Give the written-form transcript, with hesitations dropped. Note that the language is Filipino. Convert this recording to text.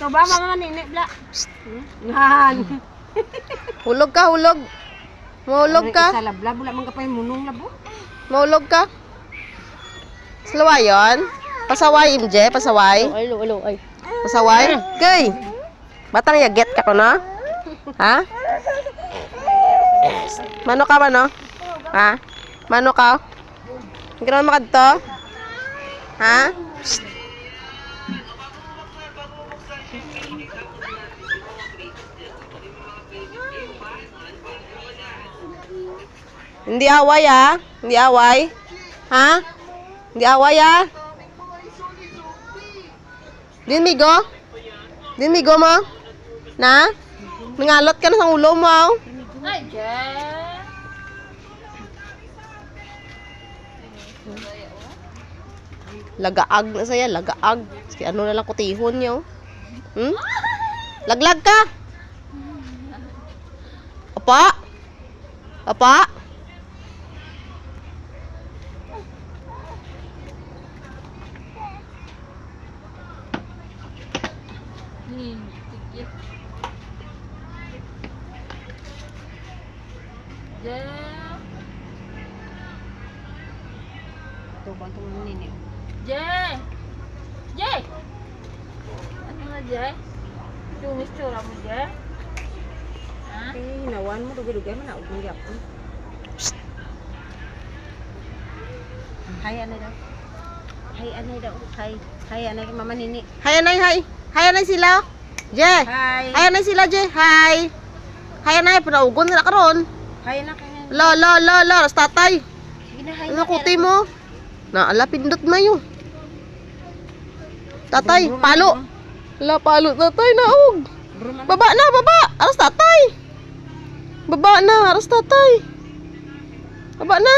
So ba mama nini bla? Ngan. Hulog ka, hulog. Mahulog ka. Sa labla bula man kapay munong labo. Mahulog ka. Salawayon. Pasaway, MJ. Pasaway. Ay, ay. Pasaway. Kay. Batang yaget ka ko, no? Ha? Mano ka, mano? Ha? Mano ka? Gano'n makadto? Ha? Hindi away, ha? Hindi away. Ha? Hindi away, ha? Din migo? Din migo mo? Na? Nangalot ka na sa ulo mo, ha? Ay, Jay. Lagaag na saya, lagaag. Sige, ano na lang kutihon niyo. Hmm? Laglag ka. Apa? Apa? Jay. Tuh bantu nini. Jay. Jay. Ano na Jay? Tumis tsura mo Jay. Ha? Eh, nawan mo dugay-dugay man na ug magyap. Hay anay daw. Hay anay daw. Hay anay kay mama nini. Hay anay, hay. Hay anay sila. Je. Hay. Hay anay sila, Je. Hay. Hay anay, panaugon nila karon. Hay na kay. La, ras tatay. Sige na hay. Ano kuti mo? Na ala pindot mayo. Tatay, palo. La palo tatay naog. Baba na, baba. Aras tatay. Baba na, aras tatay. Baba na.